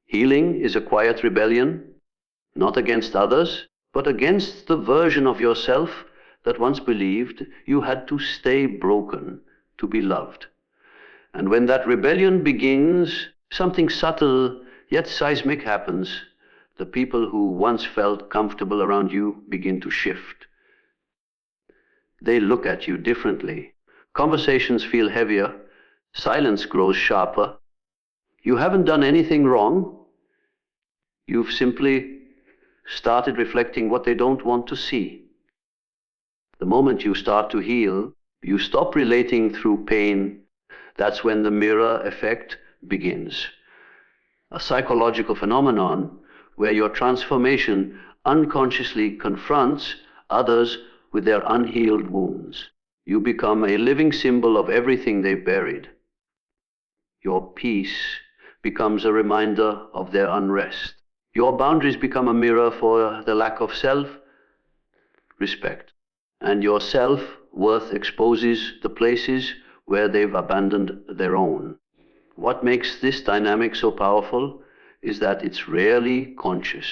Healing is a quiet rebellion, not against others, but against the version of yourself that once believed you had to stay broken to be loved. And when that rebellion begins, something subtle yet seismic happens. The people who once felt comfortable around you begin to shift. They look at you differently. Conversations feel heavier. Silence grows sharper. You haven't done anything wrong. You've simply started reflecting what they don't want to see. The moment you start to heal, you stop relating through pain. That's when the mirror effect begins. A psychological phenomenon where your transformation unconsciously confronts others with their unhealed wounds. You become a living symbol of everything they've buried. Your peace becomes a reminder of their unrest. Your boundaries become a mirror for the lack of self-respect. And your self-worth exposes the places where they've abandoned their own. What makes this dynamic so powerful is that it's rarely conscious.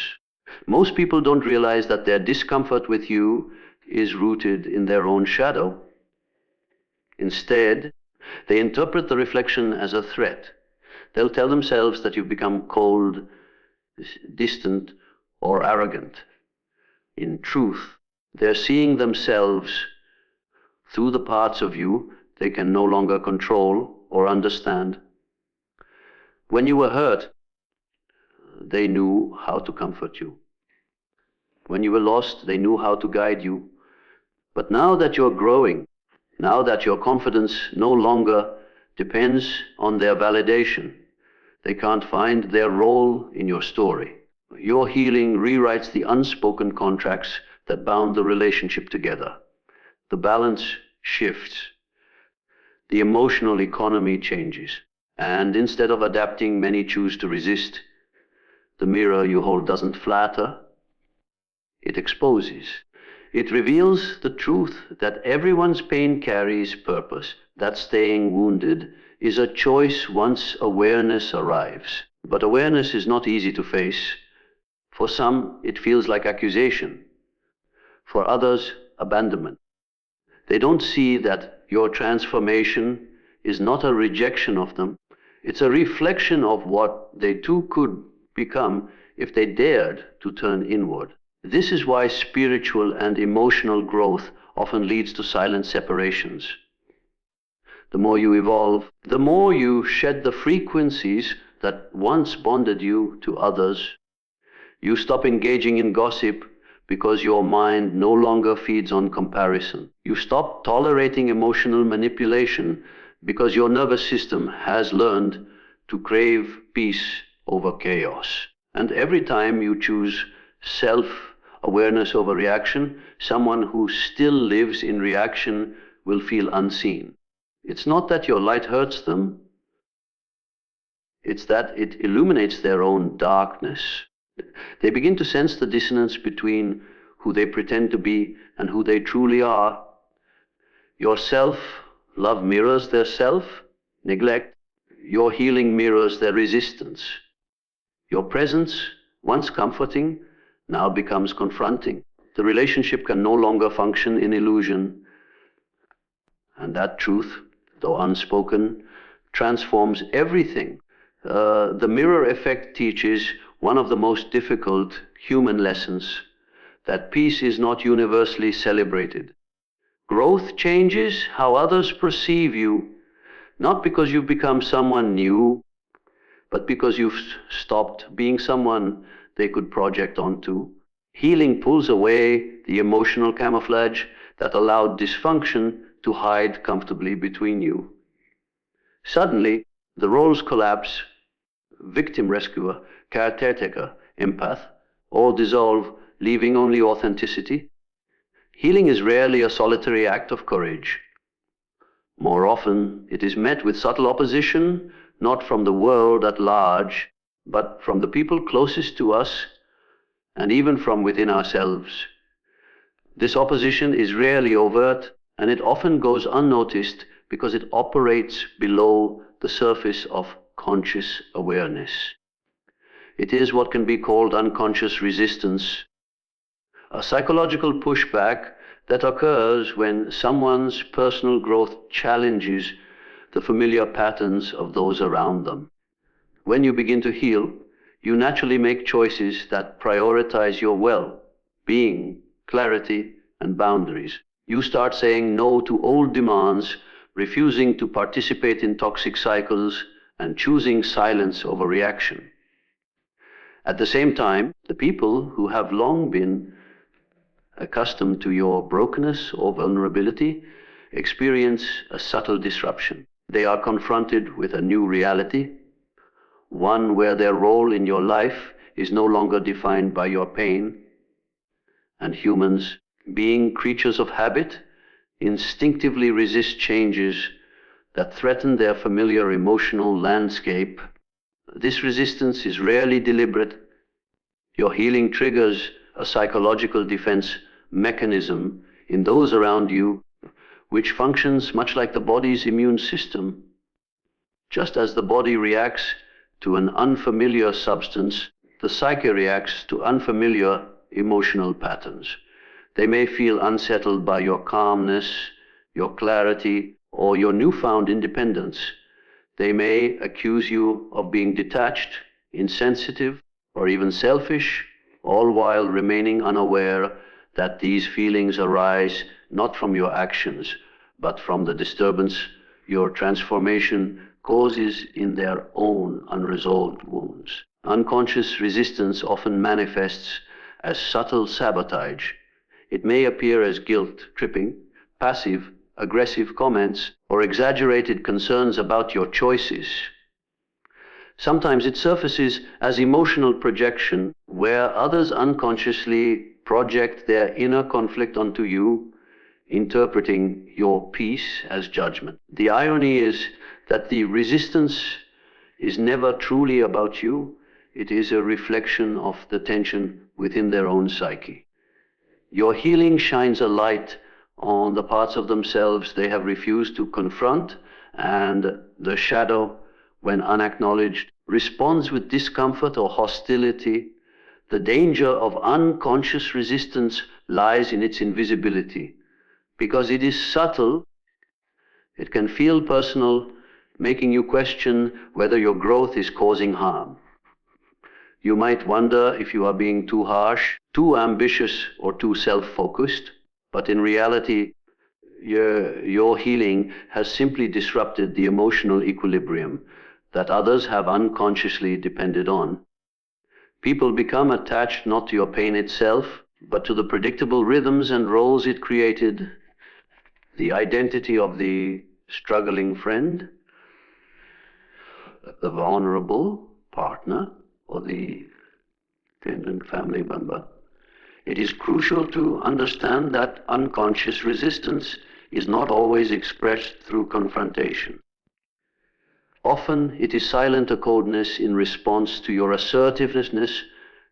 Most people don't realize that their discomfort with you is rooted in their own shadow. Instead, they interpret the reflection as a threat. They'll tell themselves that you've become cold, distant, or arrogant. In truth, they're seeing themselves through the parts of you they can no longer control or understand. When you were hurt, they knew how to comfort you. When you were lost, they knew how to guide you. But now that you're growing, now that your confidence no longer depends on their validation, they can't find their role in your story. Your healing rewrites the unspoken contracts that bound the relationship together. The balance shifts. The emotional economy changes. And instead of adapting, many choose to resist. The mirror you hold doesn't flatter. It exposes. It reveals the truth that everyone's pain carries purpose, that staying wounded is a choice once awareness arrives. But awareness is not easy to face. For some, it feels like accusation. For others, abandonment. They don't see that your transformation is not a rejection of them. It's a reflection of what they too could become if they dared to turn inward. This is why spiritual and emotional growth often leads to silent separations. The more you evolve, the more you shed the frequencies that once bonded you to others. You stop engaging in gossip because your mind no longer feeds on comparison. You stop tolerating emotional manipulation because your nervous system has learned to crave peace over chaos. And every time you choose self-awareness over reaction, someone who still lives in reaction will feel unseen. It's not that your light hurts them, it's that it illuminates their own darkness. They begin to sense the dissonance between who they pretend to be and who they truly are. Your self-love mirrors their self-neglect. Your healing mirrors their resistance. Your presence, once comforting, now becomes confronting. The relationship can no longer function in illusion. And that truth, though unspoken, transforms everything. The mirror effect teaches one of the most difficult human lessons, that peace is not universally celebrated. Growth changes how others perceive you, not because you've become someone new, but because you've stopped being someone they could project onto. Healing pulls away the emotional camouflage that allowed dysfunction to hide comfortably between you. Suddenly, the roles collapse: victim rescuer, caretaker, empath, all dissolve, leaving only authenticity. Healing is rarely a solitary act of courage. More often, it is met with subtle opposition, not from the world at large, but from the people closest to us, and even from within ourselves. This opposition is rarely overt, and it often goes unnoticed because it operates below the surface of conscious awareness. It is what can be called unconscious resistance, a psychological pushback that occurs when someone's personal growth challenges the familiar patterns of those around them. When you begin to heal, you naturally make choices that prioritize your well-being, clarity, and boundaries. You start saying no to old demands, refusing to participate in toxic cycles, and choosing silence over reaction. At the same time, the people who have long been accustomed to your brokenness or vulnerability experience a subtle disruption. They are confronted with a new reality, one where their role in your life is no longer defined by your pain, and humans, being creatures of habit, instinctively resist changes that threaten their familiar emotional landscape. This resistance is rarely deliberate. Your healing triggers a psychological defense mechanism in those around you, which functions much like the body's immune system. Just as the body reacts to an unfamiliar substance, the psyche reacts to unfamiliar emotional patterns. They may feel unsettled by your calmness, your clarity, or your newfound independence. They may accuse you of being detached, insensitive, or even selfish, all while remaining unaware that these feelings arise not from your actions, but from the disturbance your transformation causes in their own unresolved wounds. Unconscious resistance often manifests as subtle sabotage. It may appear as guilt tripping, passive, aggressive comments, or exaggerated concerns about your choices. Sometimes it surfaces as emotional projection, where others unconsciously project their inner conflict onto you, interpreting your peace as judgment. The irony is that the resistance is never truly about you. It is a reflection of the tension within their own psyche. Your healing shines a light on the parts of themselves they have refused to confront, and the shadow, when unacknowledged, responds with discomfort or hostility. The danger of unconscious resistance lies in its invisibility. Because it is subtle, it can feel personal, making you question whether your growth is causing harm. You might wonder if you are being too harsh, too ambitious, or too self-focused, but in reality, your healing has simply disrupted the emotional equilibrium that others have unconsciously depended on. People become attached not to your pain itself, but to the predictable rhythms and roles it created, the identity of the struggling friend, the vulnerable partner, or the dependent family member. It is crucial to understand that unconscious resistance is not always expressed through confrontation. Often it is silent coldness in response to your assertiveness,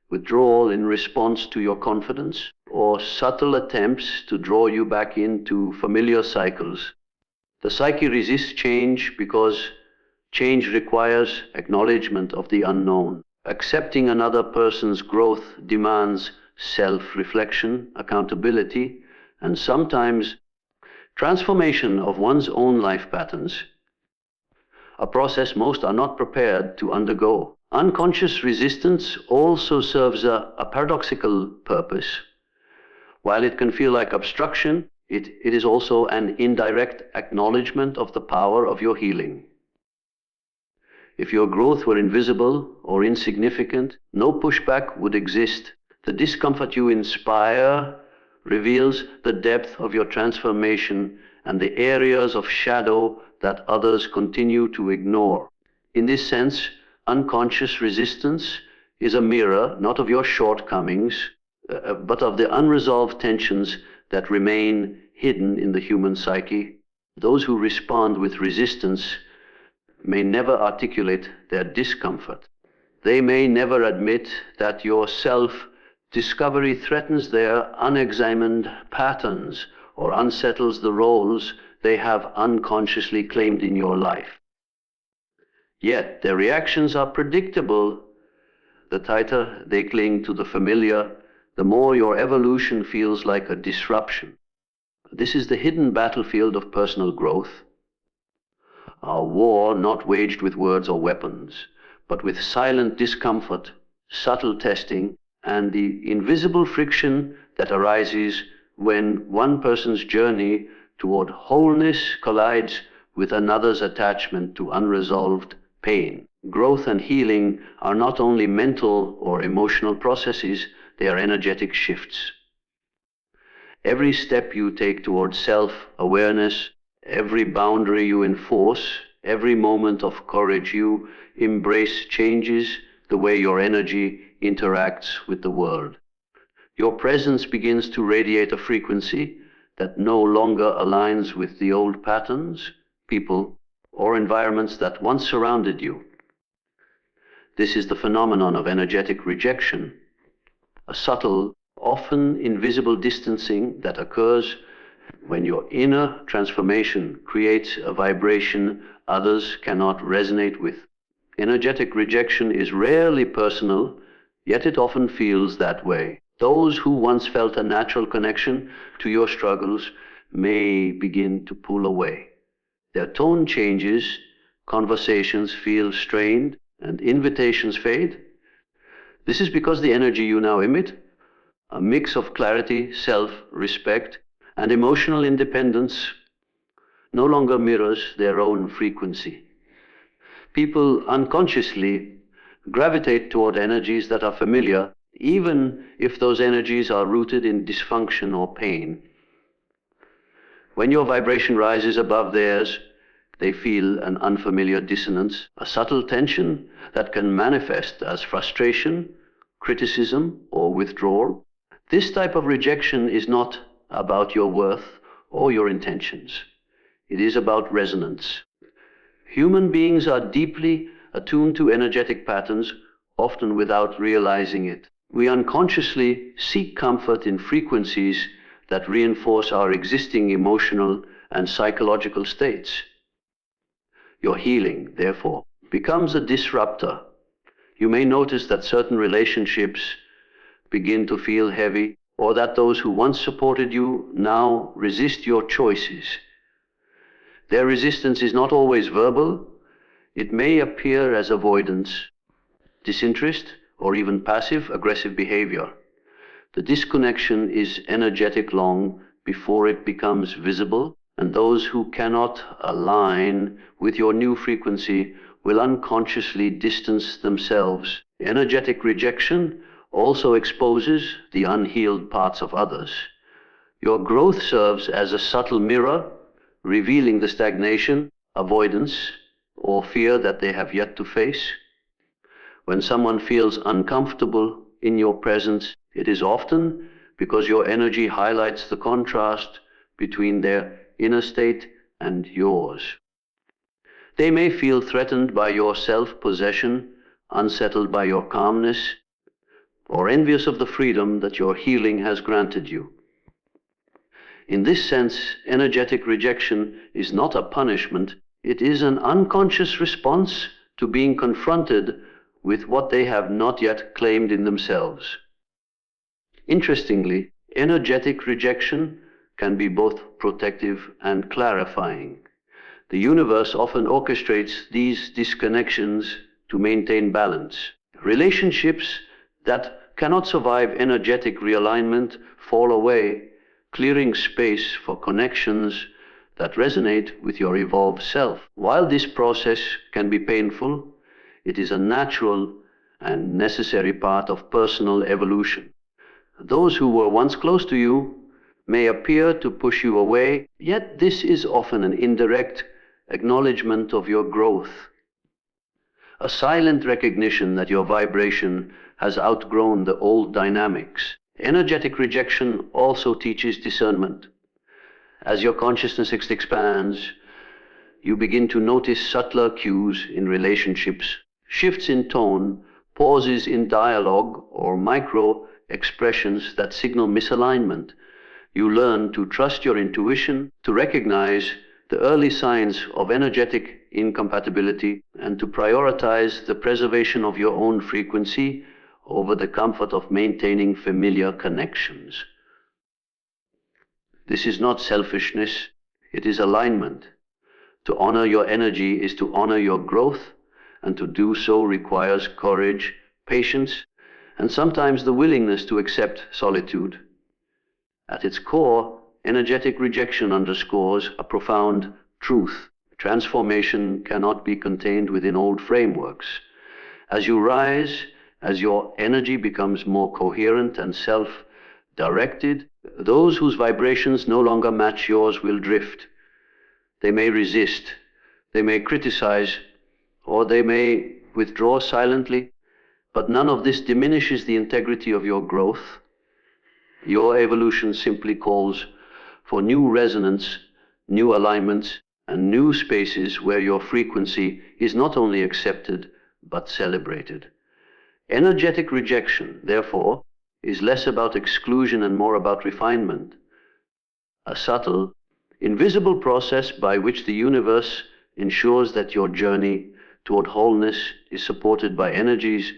withdrawal in response to your confidence, or subtle attempts to draw you back into familiar cycles. The psyche resists change because change requires acknowledgement of the unknown. Accepting another person's growth demands self-reflection, accountability, and sometimes transformation of one's own life patterns, a process most are not prepared to undergo. Unconscious resistance also serves a paradoxical purpose. While it can feel like obstruction, it is also an indirect acknowledgement of the power of your healing. If your growth were invisible or insignificant, no pushback would exist. The discomfort you inspire reveals the depth of your transformation and the areas of shadow that others continue to ignore. In this sense, unconscious resistance is a mirror not of your shortcomings, but of the unresolved tensions that remain hidden in the human psyche. Those who respond with resistance may never articulate their discomfort. They may never admit that your self-discovery threatens their unexamined patterns or unsettles the roles they have unconsciously claimed in your life. Yet their reactions are predictable. the tighter they cling to the familiar, the more your evolution feels like a disruption. This is the hidden battlefield of personal growth, a war not waged with words or weapons, but with silent discomfort, subtle testing, and the invisible friction that arises when one person's journey toward wholeness collides with another's attachment to unresolved pain. Growth and healing are not only mental or emotional processes, they are energetic shifts. Every step you take towards self-awareness, every boundary you enforce, every moment of courage you embrace changes the way your energy interacts with the world. Your presence begins to radiate a frequency that no longer aligns with the old patterns, people, or environments that once surrounded you. This is the phenomenon of energetic rejection, a subtle, often invisible distancing that occurs when your inner transformation creates a vibration others cannot resonate with. Energetic rejection is rarely personal, yet it often feels that way. Those who once felt a natural connection to your struggles may begin to pull away. Their tone changes, conversations feel strained, and invitations fade. This is because the energy you now emit, a mix of clarity, self-respect, and emotional independence, no longer mirrors their own frequency. People unconsciously gravitate toward energies that are familiar, even if those energies are rooted in dysfunction or pain. When your vibration rises above theirs, they feel an unfamiliar dissonance, a subtle tension that can manifest as frustration, criticism, or withdrawal. This type of rejection is not about your worth or your intentions. It is about resonance. Human beings are deeply attuned to energetic patterns, often without realizing it. We unconsciously seek comfort in frequencies that reinforce our existing emotional and psychological states. Your healing, therefore, becomes a disruptor. You may notice that certain relationships begin to feel heavy, or that those who once supported you now resist your choices. Their resistance is not always verbal. It may appear as avoidance, disinterest, or even passive-aggressive behavior. The disconnection is energetic long before it becomes visible, and those who cannot align with your new frequency will unconsciously distance themselves. Energetic rejection also exposes the unhealed parts of others. Your growth serves as a subtle mirror, revealing the stagnation, avoidance, or fear that they have yet to face. When someone feels uncomfortable in your presence, it is often because your energy highlights the contrast between their inner state and yours. They may feel threatened by your self-possession, unsettled by your calmness, or envious of the freedom that your healing has granted you. In this sense, energetic rejection is not a punishment. It is an unconscious response to being confronted with what they have not yet claimed in themselves. Interestingly, energetic rejection can be both protective and clarifying. The universe often orchestrates these disconnections to maintain balance. Relationships that cannot survive energetic realignment fall away, clearing space for connections that resonate with your evolved self. While this process can be painful, it is a natural and necessary part of personal evolution. Those who were once close to you may appear to push you away, yet this is often an indirect acknowledgement of your growth, a silent recognition that your vibration has outgrown the old dynamics. Energetic rejection also teaches discernment. As your consciousness expands, you begin to notice subtler cues in relationships, shifts in tone, pauses in dialogue, or micro expressions that signal misalignment. You learn to trust your intuition, to recognize the early signs of energetic incompatibility, and to prioritize the preservation of your own frequency over the comfort of maintaining familiar connections. This is not selfishness, it is alignment. To honor your energy is to honor your growth, and to do so requires courage, patience, and sometimes the willingness to accept solitude. At its core, energetic rejection underscores a profound truth. Transformation cannot be contained within old frameworks. As you rise, as your energy becomes more coherent and self-directed, those whose vibrations no longer match yours will drift. They may resist, they may criticize, or they may withdraw silently, but none of this diminishes the integrity of your growth. Your evolution simply calls for new resonance, new alignments, and new spaces where your frequency is not only accepted, but celebrated. Energetic rejection, therefore, is less about exclusion and more about refinement. A subtle, invisible process by which the universe ensures that your journey toward wholeness is supported by energies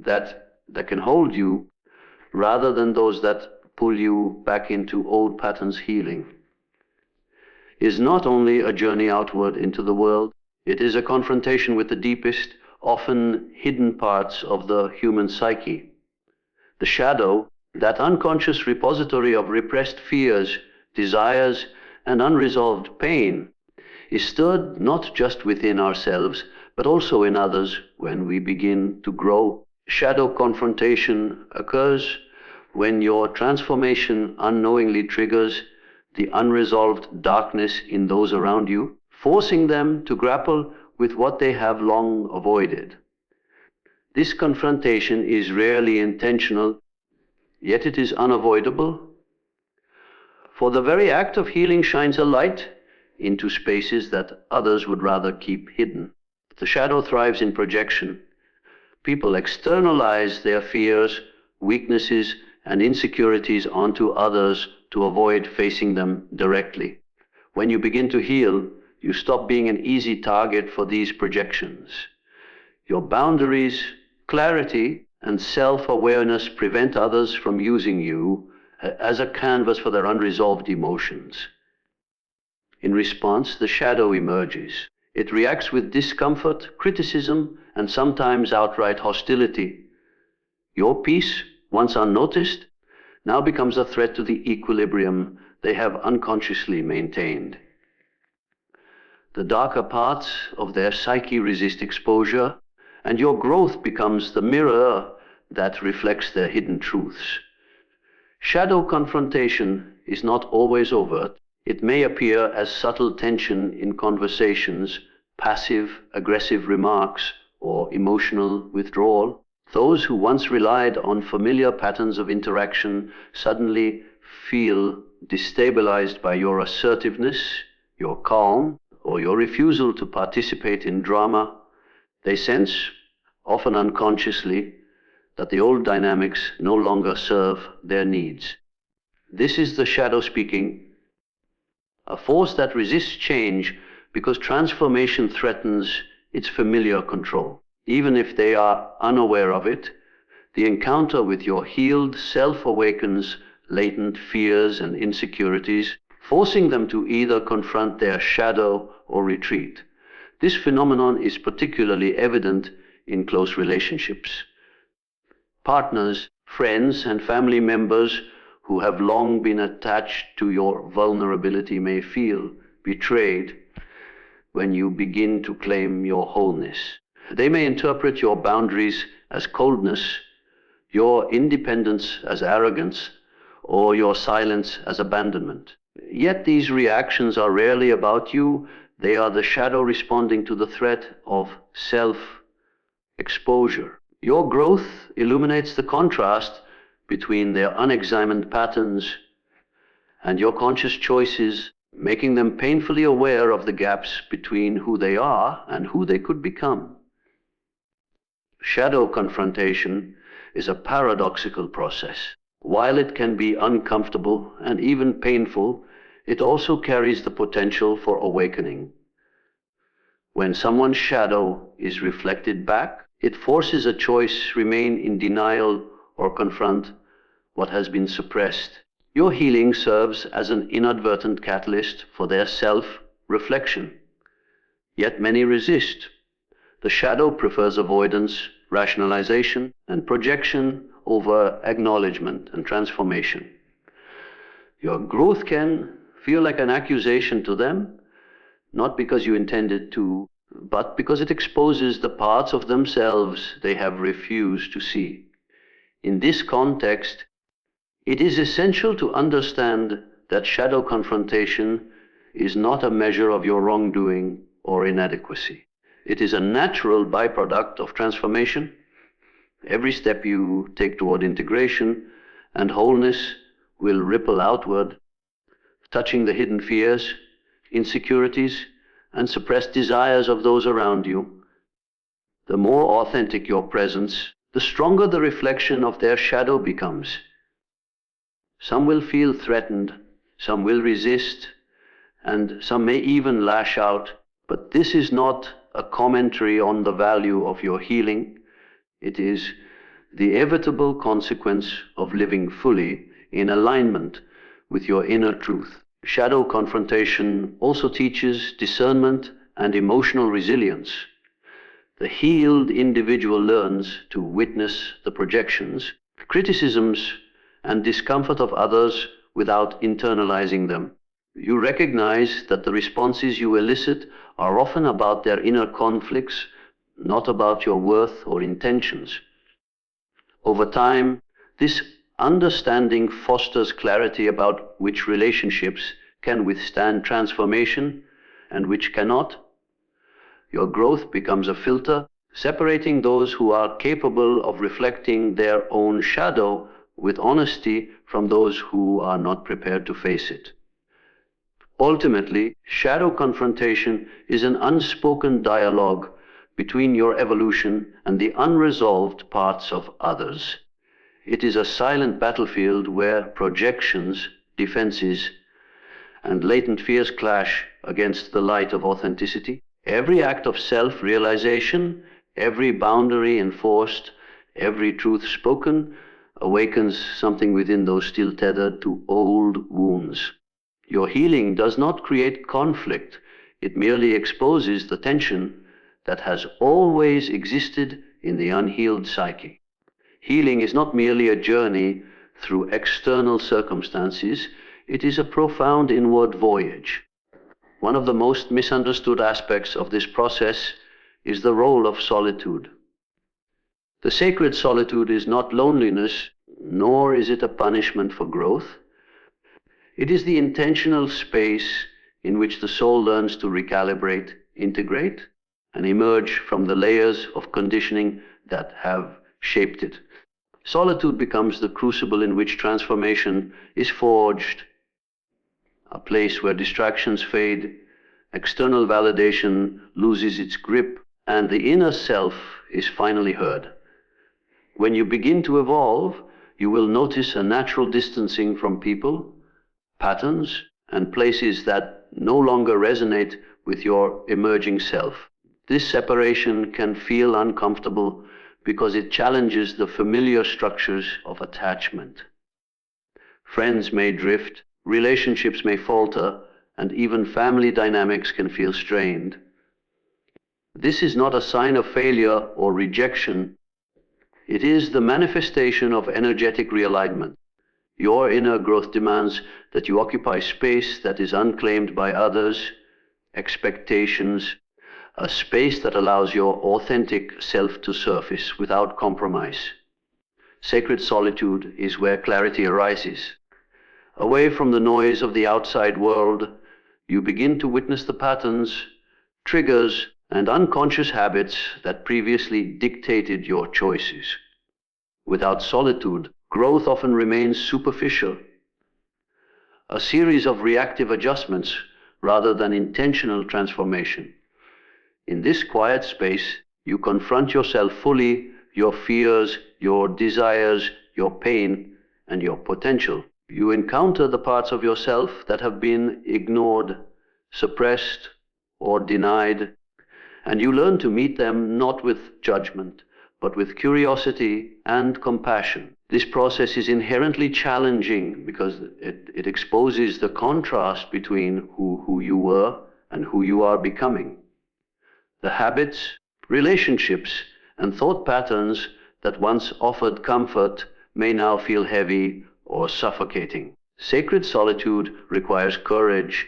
that can hold you rather than those that pull you back into old patterns healing. Is not only a journey outward into the world, it is a confrontation with the deepest, often hidden parts of the human psyche. The shadow, that unconscious repository of repressed fears, desires, and unresolved pain, is stirred not just within ourselves, but also in others when we begin to grow. Shadow confrontation occurs when your transformation unknowingly triggers the unresolved darkness in those around you, forcing them to grapple with what they have long avoided. This confrontation is rarely intentional, yet it is unavoidable. For the very act of healing shines a light into spaces that others would rather keep hidden. The shadow thrives in projection. People externalize their fears, weaknesses, and insecurities onto others to avoid facing them directly. When you begin to heal, you stop being an easy target for these projections. Your boundaries, clarity, and self-awareness prevent others from using you as a canvas for their unresolved emotions. In response, the shadow emerges. It reacts with discomfort, criticism, and sometimes outright hostility. Your peace, once unnoticed, now becomes a threat to the equilibrium they have unconsciously maintained. The darker parts of their psyche resist exposure, and your growth becomes the mirror that reflects their hidden truths. Shadow confrontation is not always overt. It may appear as subtle tension in conversations, passive, aggressive remarks, or emotional withdrawal. Those who once relied on familiar patterns of interaction suddenly feel destabilized by your assertiveness, your calm, or your refusal to participate in drama. They sense, often unconsciously, that the old dynamics no longer serve their needs. This is the shadow speaking, a force that resists change because transformation threatens its familiar control. Even if they are unaware of it, the encounter with your healed self awakens latent fears and insecurities, forcing them to either confront their shadow or retreat. This phenomenon is particularly evident in close relationships. Partners, friends, and family members who have long been attached to your vulnerability may feel betrayed when you begin to claim your wholeness. They may interpret your boundaries as coldness, your independence as arrogance, or your silence as abandonment. Yet these reactions are rarely about you. They are the shadow responding to the threat of self-exposure. Your growth illuminates the contrast between their unexamined patterns and your conscious choices, making them painfully aware of the gaps between who they are and who they could become. Shadow confrontation is a paradoxical process. While it can be uncomfortable and even painful, it also carries the potential for awakening. When someone's shadow is reflected back, It forces a choice: remain in denial or confront what has been suppressed. Your healing serves as an inadvertent catalyst for their self-reflection. Yet many resist. The shadow prefers avoidance, rationalization, and projection over acknowledgement and transformation. Your growth can feel like an accusation to them, not because you intended to, but because it exposes the parts of themselves they have refused to see. In this context, it is essential to understand that shadow confrontation is not a measure of your wrongdoing or inadequacy. It is a natural byproduct of transformation. Every step you take toward integration and wholeness will ripple outward, touching the hidden fears, insecurities, and suppressed desires of those around you. The more authentic your presence, the stronger the reflection of their shadow becomes. Some will feel threatened, some will resist, and some may even lash out. But this is not a commentary on the value of your healing. It is the inevitable consequence of living fully in alignment with your inner truth. Shadow confrontation also teaches discernment and emotional resilience. The healed individual learns to witness the projections, criticisms, and discomfort of others without internalizing them. You recognize that the responses you elicit are often about their inner conflicts, not about your worth or intentions. Over time, this understanding fosters clarity about which relationships can withstand transformation and which cannot. Your growth becomes a filter, separating those who are capable of reflecting their own shadow with honesty from those who are not prepared to face it. Ultimately, shadow confrontation is an unspoken dialogue between your evolution and the unresolved parts of others. It is a silent battlefield where projections, defenses, and latent fears clash against the light of authenticity. Every act of self-realization, every boundary enforced, every truth spoken awakens something within those still tethered to old wounds. Your healing does not create conflict. It merely exposes the tension that has always existed in the unhealed psyche. Healing is not merely a journey through external circumstances. It is a profound inward voyage. One of the most misunderstood aspects of this process is the role of solitude. The sacred solitude is not loneliness, nor is it a punishment for growth. It is the intentional space in which the soul learns to recalibrate, integrate, and emerge from the layers of conditioning that have shaped it. Solitude becomes the crucible in which transformation is forged, a place where distractions fade, external validation loses its grip, and the inner self is finally heard. When you begin to evolve, you will notice a natural distancing from people, patterns, and places that no longer resonate with your emerging self. This separation can feel uncomfortable because it challenges the familiar structures of attachment. Friends may drift, relationships may falter, and even family dynamics can feel strained. This is not a sign of failure or rejection. It is the manifestation of energetic realignment. Your inner growth demands that you occupy space that is unclaimed by others, expectations, a space that allows your authentic self to surface without compromise. Sacred solitude is where clarity arises. Away from the noise of the outside world, you begin to witness the patterns, triggers, and unconscious habits that previously dictated your choices. Without solitude, growth often remains superficial, a series of reactive adjustments rather than intentional transformation. In this quiet space, you confront yourself fully, your fears, your desires, your pain, and your potential. You encounter the parts of yourself that have been ignored, suppressed, or denied, and you learn to meet them not with judgment, but with curiosity and compassion. This process is inherently challenging because it exposes the contrast between who you were and who you are becoming. The habits, relationships, and thought patterns that once offered comfort may now feel heavy or suffocating. Sacred solitude requires courage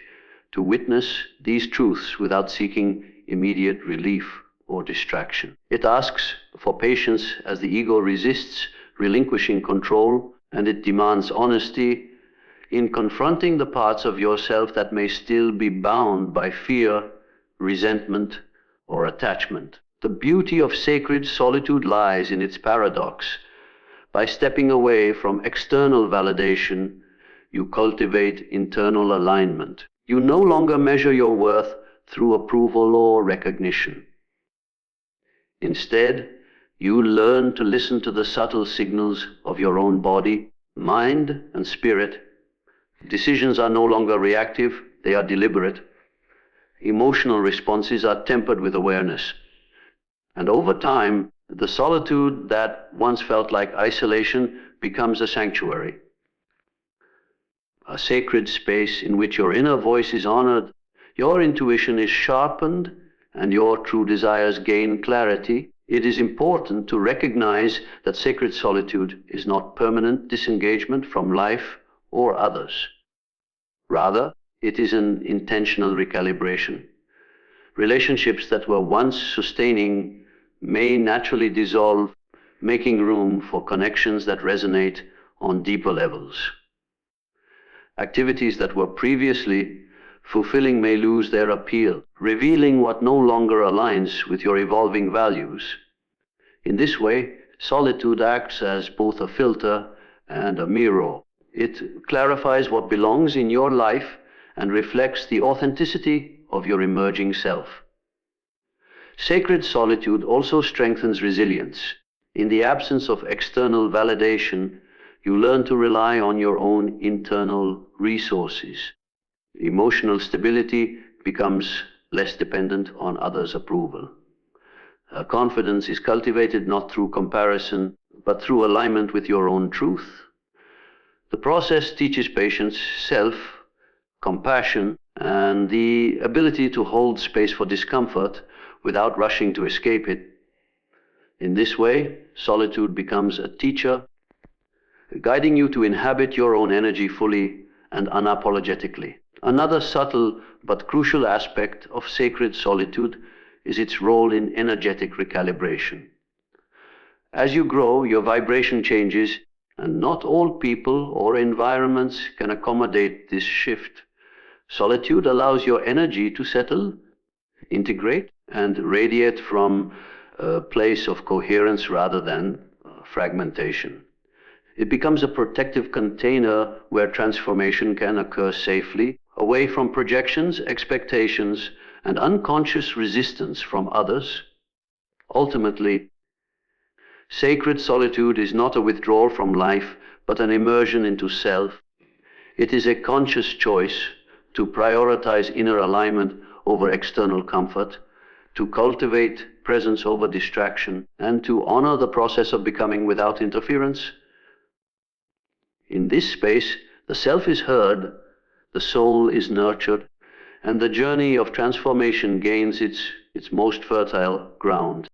to witness these truths without seeking immediate relief or distraction. It asks for patience as the ego resists relinquishing control, and it demands honesty in confronting the parts of yourself that may still be bound by fear, resentment, or attachment. The beauty of sacred solitude lies in its paradox. By stepping away from external validation, you cultivate internal alignment. You no longer measure your worth through approval or recognition. Instead, you learn to listen to the subtle signals of your own body, mind, and spirit. Decisions are no longer reactive, they are deliberate. Emotional responses are tempered with awareness. And over time, the solitude that once felt like isolation becomes a sanctuary, a sacred space in which your inner voice is honored, your intuition is sharpened, and your true desires gain clarity. It is important to recognize that sacred solitude is not permanent disengagement from life or others. Rather, it is an intentional recalibration. Relationships that were once sustaining may naturally dissolve, making room for connections that resonate on deeper levels. Activities that were previously fulfilling may lose their appeal, revealing what no longer aligns with your evolving values. In this way, solitude acts as both a filter and a mirror. It clarifies what belongs in your life and reflects the authenticity of your emerging self. Sacred solitude also strengthens resilience. In the absence of external validation, you learn to rely on your own internal resources. Emotional stability becomes less dependent on others' approval. Confidence is cultivated not through comparison, but through alignment with your own truth. The process teaches patience, self-compassion, and the ability to hold space for discomfort without rushing to escape it. In this way, solitude becomes a teacher, guiding you to inhabit your own energy fully and unapologetically. Another subtle but crucial aspect of sacred solitude is its role in energetic recalibration. As you grow, your vibration changes, and not all people or environments can accommodate this shift. Solitude allows your energy to settle, integrate, and radiate from a place of coherence rather than fragmentation. It becomes a protective container where transformation can occur safely, away from projections, expectations, and unconscious resistance from others. Ultimately, sacred solitude is not a withdrawal from life, but an immersion into self. It is a conscious choice to prioritize inner alignment over external comfort, to cultivate presence over distraction, and to honor the process of becoming without interference. In this space, the self is heard, the soul is nurtured, and the journey of transformation gains its most fertile ground.